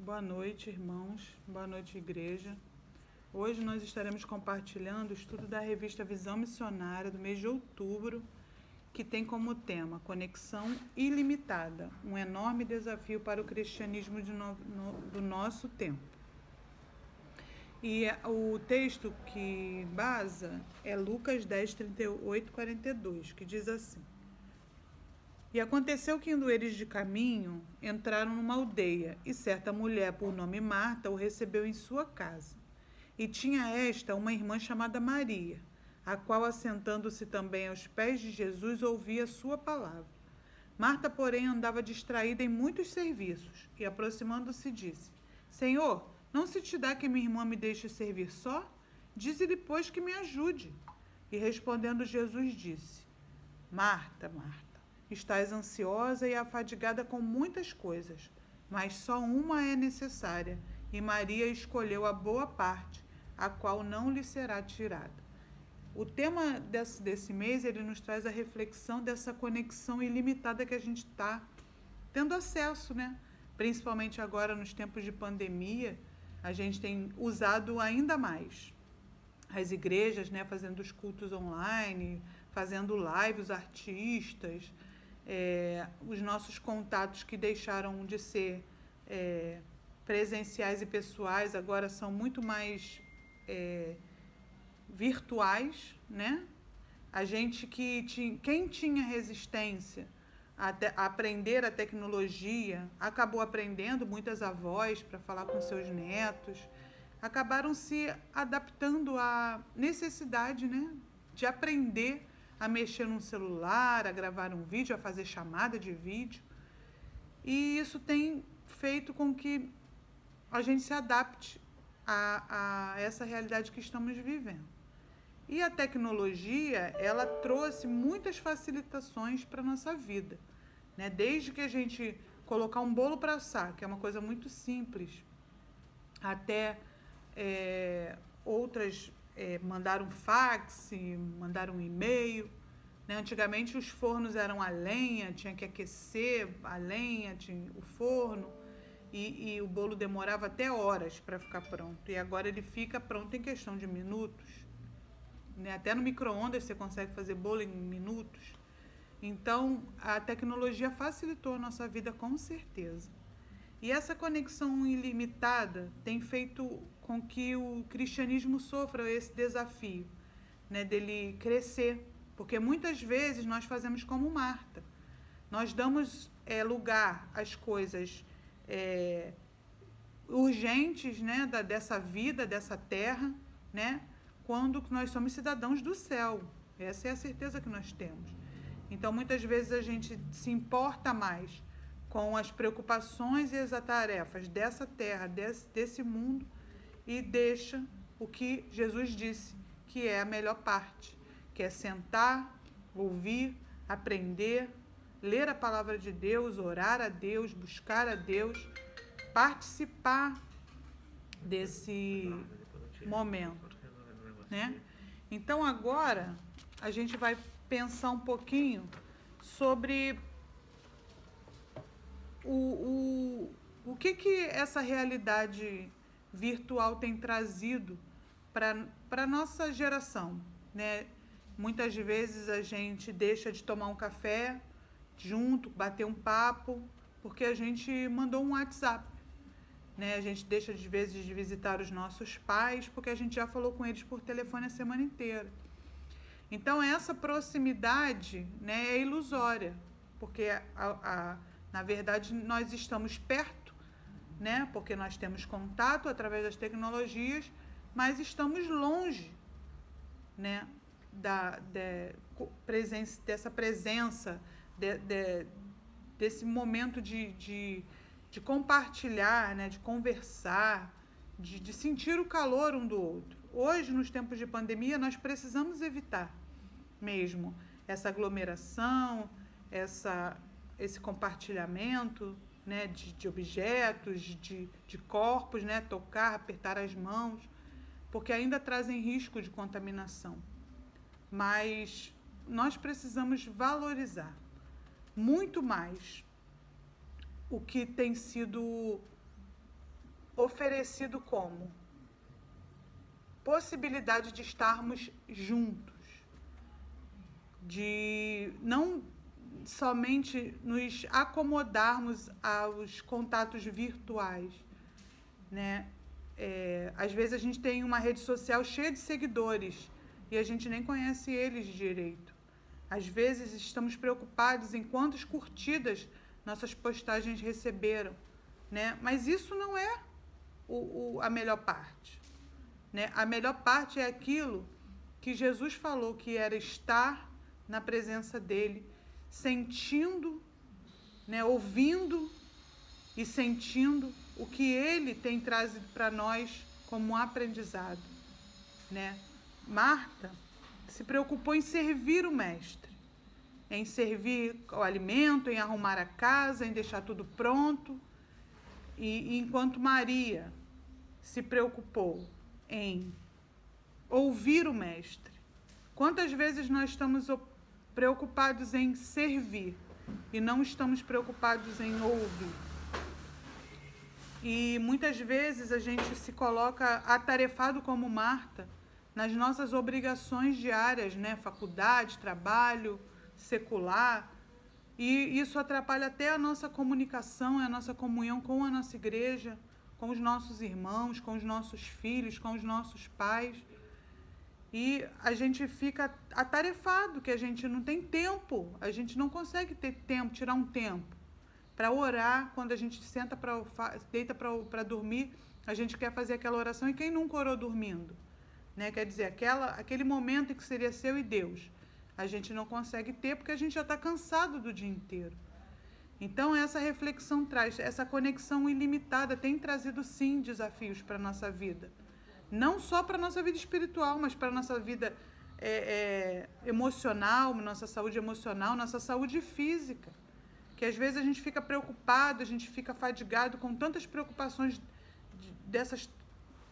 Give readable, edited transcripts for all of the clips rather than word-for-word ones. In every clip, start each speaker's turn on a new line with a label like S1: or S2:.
S1: Boa noite, irmãos. Boa noite, igreja. Hoje nós estaremos compartilhando o estudo da revista Visão Missionária do mês de outubro, que tem como tema Conexão Ilimitada, um enorme desafio para o cristianismo do nosso tempo. E o texto que basa é Lucas 10, 38, 42, que diz assim: E aconteceu que, indo eles de caminho, entraram numa aldeia, e certa mulher, por nome Marta, o recebeu em sua casa. E tinha esta uma irmã chamada Maria, a qual, assentando-se também aos pés de Jesus, ouvia a sua palavra. Marta, porém, andava distraída em muitos serviços, e, aproximando-se, disse: Senhor, não se te dá que minha irmã me deixe servir só? Dize-lhe, pois, que me ajude. E, respondendo, Jesus disse: Marta, Marta, estás ansiosa e afadigada com muitas coisas, mas só uma é necessária, e Maria escolheu a boa parte, a qual não lhe será tirada. O tema desse mês, ele nos traz a reflexão dessa conexão ilimitada que a gente está tendo acesso, né? Principalmente agora nos tempos de pandemia, a gente tem usado ainda mais as igrejas, né, fazendo os cultos online, fazendo lives, os artistas, os nossos contatos que deixaram de ser presenciais e pessoais, agora são muito mais virtuais, né? A gente quem tinha resistência a aprender a tecnologia, acabou aprendendo, muitas avós, para falar com seus netos, acabaram se adaptando à necessidade, né, de aprender a mexer num celular, a gravar um vídeo, a fazer chamada de vídeo. E isso tem feito com que a gente se adapte a essa realidade que estamos vivendo. E a tecnologia, ela trouxe muitas facilitações para a nossa vida, né? Desde que a gente colocar um bolo para assar, que é uma coisa muito simples, até outras mandar um fax, mandar um e-mail. Né? Antigamente os fornos eram a lenha, tinha que aquecer a lenha, tinha o forno, e o bolo demorava até horas para ficar pronto. E agora ele fica pronto em questão de minutos. Né? Até no micro-ondas você consegue fazer bolo em minutos. Então, a tecnologia facilitou a nossa vida com certeza. E essa conexão ilimitada tem feito com que o cristianismo sofra esse desafio, né, dele crescer. Porque muitas vezes nós fazemos como Marta. Nós damos lugar às coisas urgentes, né, dessa vida, dessa terra, né, quando nós somos cidadãos do céu. Essa é a certeza que nós temos. Então, muitas vezes a gente se importa mais com as preocupações e as tarefas dessa terra, desse mundo, e deixa o que Jesus disse, que é a melhor parte, que é sentar, ouvir, aprender, ler a palavra de Deus, orar a Deus, buscar a Deus, participar desse momento, né? Então agora a gente vai pensar um pouquinho sobre o que essa realidade virtual tem trazido para a nossa geração, né? Muitas vezes a gente deixa de tomar um café junto, bater um papo, porque a gente mandou um WhatsApp. Né? A gente deixa, às vezes, de visitar os nossos pais, porque a gente já falou com eles por telefone a semana inteira. Então, essa proximidade, né, é ilusória, porque, na verdade, nós estamos perto, né, porque nós temos contato através das tecnologias, mas estamos longe, né, dessa presença, desse momento de compartilhar, né, de conversar, de sentir o calor um do outro. Hoje, nos tempos de pandemia, nós precisamos evitar mesmo essa aglomeração, esse compartilhamento, né, de objetos, de corpos, né, tocar, apertar as mãos, porque ainda trazem risco de contaminação. Mas nós precisamos valorizar muito mais o que tem sido oferecido como possibilidade de estarmos juntos, de não somente nos acomodarmos aos contatos virtuais, né? Às vezes a gente tem uma rede social cheia de seguidores e a gente nem conhece eles direito. Às vezes estamos preocupados em quantas curtidas nossas postagens receberam, né? Mas isso não é a melhor parte, né? A melhor parte é aquilo que Jesus falou, que era estar na presença dele, sentindo, né? Ouvindo e sentindo o que ele tem trazido para nós como um aprendizado, né? Marta se preocupou em servir o mestre, em servir o alimento, em arrumar a casa, em deixar tudo pronto. E enquanto Maria se preocupou em ouvir o mestre. Quantas vezes nós estamos preocupados em servir e não estamos preocupados em ouvir? E muitas vezes a gente se coloca atarefado como Marta nas nossas obrigações diárias, né? Faculdade, trabalho, secular. E isso atrapalha até a nossa comunicação, a nossa comunhão com a nossa igreja, com os nossos irmãos, com os nossos filhos, com os nossos pais. E a gente fica atarefado, que a gente não tem tempo, a gente não consegue ter tempo, tirar um tempo para orar. Quando a gente deita para dormir, a gente quer fazer aquela oração, e quem nunca orou dormindo? Né? Quer dizer, aquele momento em que seria seu e Deus, a gente não consegue ter porque a gente já está cansado do dia inteiro. Então, essa reflexão traz, essa conexão ilimitada tem trazido, sim, desafios para a nossa vida. Não só para a nossa vida espiritual, mas para a nossa vida emocional, nossa saúde emocional, nossa saúde física. Que às vezes a gente fica preocupado, a gente fica fadigado com tantas preocupações dessas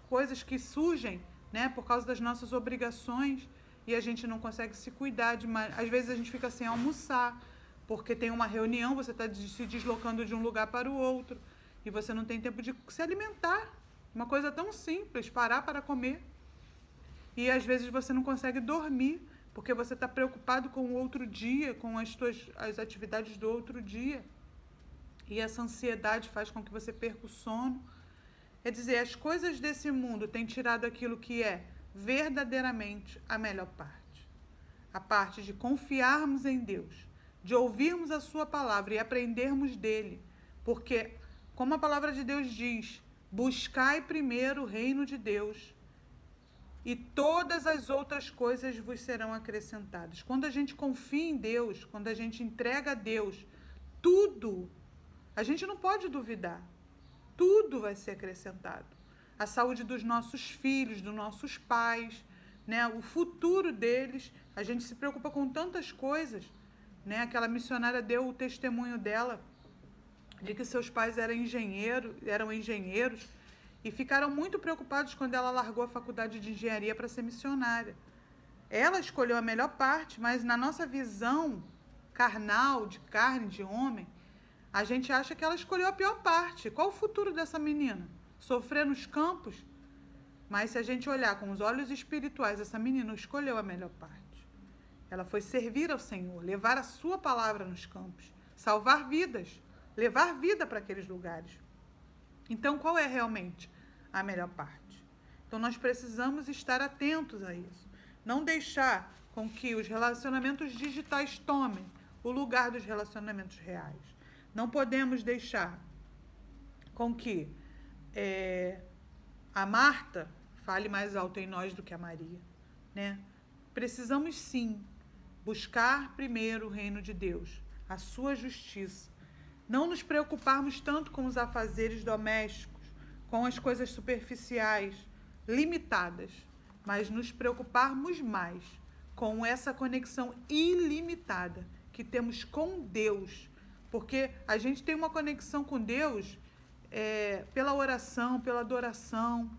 S1: coisas que surgem, né, por causa das nossas obrigações, e a gente não consegue se cuidar. Às vezes a gente fica sem almoçar, porque tem uma reunião, você está se deslocando de um lugar para o outro, e você não tem tempo de se alimentar. Uma coisa tão simples, parar para comer. E às vezes você não consegue dormir, porque você está preocupado com o outro dia, com as atividades do outro dia. E essa ansiedade faz com que você perca o sono. Quer dizer, as coisas desse mundo têm tirado aquilo que é verdadeiramente a melhor parte. A parte de confiarmos em Deus, de ouvirmos a sua palavra e aprendermos dele. Porque, como a palavra de Deus diz, buscai primeiro o reino de Deus e todas as outras coisas vos serão acrescentadas. Quando a gente confia em Deus, quando a gente entrega a Deus tudo, a gente não pode duvidar. Tudo vai ser acrescentado. A saúde dos nossos filhos, dos nossos pais, né? O futuro deles. A gente se preocupa com tantas coisas, né? Aquela missionária deu o testemunho dela de que seus pais eram engenheiros e ficaram muito preocupados quando ela largou a faculdade de engenharia para ser missionária. Ela escolheu a melhor parte, mas na nossa visão carnal, de carne, de homem, a gente acha que ela escolheu a pior parte. Qual o futuro dessa menina? Sofrer nos campos? Mas se a gente olhar com os olhos espirituais, essa menina escolheu a melhor parte. Ela foi servir ao Senhor, levar a sua palavra nos campos, salvar vidas, levar vida para aqueles lugares. Então, qual é realmente a melhor parte? Então, nós precisamos estar atentos a isso. Não deixar com que os relacionamentos digitais tomem o lugar dos relacionamentos reais. Não podemos deixar com que a Marta fale mais alto em nós do que a Maria, né? Precisamos, sim, buscar primeiro o reino de Deus, a sua justiça. Não nos preocuparmos tanto com os afazeres domésticos, com as coisas superficiais, limitadas, mas nos preocuparmos mais com essa conexão ilimitada que temos com Deus. Porque a gente tem uma conexão com Deus pela oração, pela adoração,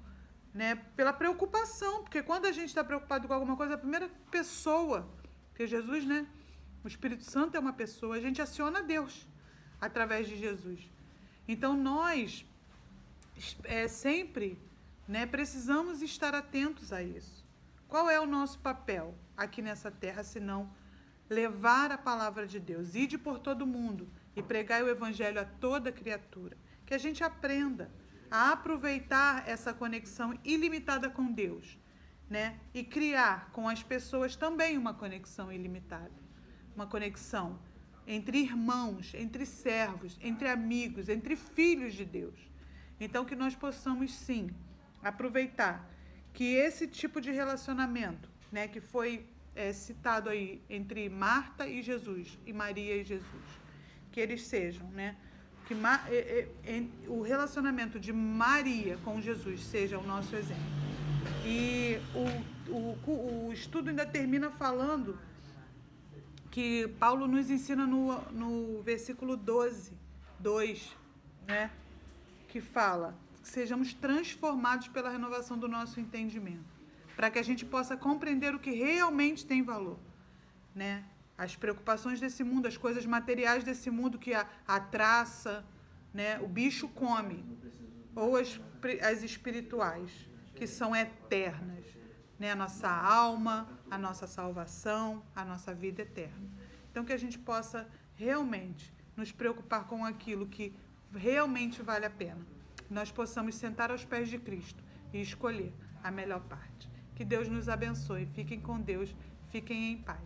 S1: né? Pela preocupação. Porque quando a gente está preocupado com alguma coisa, a primeira pessoa, porque Jesus, né? O Espírito Santo é uma pessoa, a gente aciona Deus através de Jesus. Então, nós sempre, né, precisamos estar atentos a isso. Qual é o nosso papel aqui nessa terra, senão levar a palavra de Deus, ide por todo mundo e pregar o evangelho a toda criatura. Que a gente aprenda a aproveitar essa conexão ilimitada com Deus, né? E criar com as pessoas também uma conexão ilimitada. Uma conexão entre irmãos, entre servos, entre amigos, entre filhos de Deus. Então, que nós possamos, sim, aproveitar que esse tipo de relacionamento, né, que foi citado aí entre Marta e Jesus, e Maria e Jesus, que eles sejam, né, que o relacionamento de Maria com Jesus seja o nosso exemplo. E o estudo ainda termina falando que Paulo nos ensina no versículo 12, 2, né, que fala: sejamos transformados pela renovação do nosso entendimento, para que a gente possa compreender o que realmente tem valor, né? As preocupações desse mundo, as coisas materiais desse mundo que a traça, né, o bicho come, ou as espirituais, que são eternas, né? A nossa alma, a nossa salvação, a nossa vida eterna. Então, que a gente possa realmente nos preocupar com aquilo que realmente vale a pena. Nós possamos sentar aos pés de Cristo e escolher a melhor parte. Que Deus nos abençoe. Fiquem com Deus. Fiquem em paz.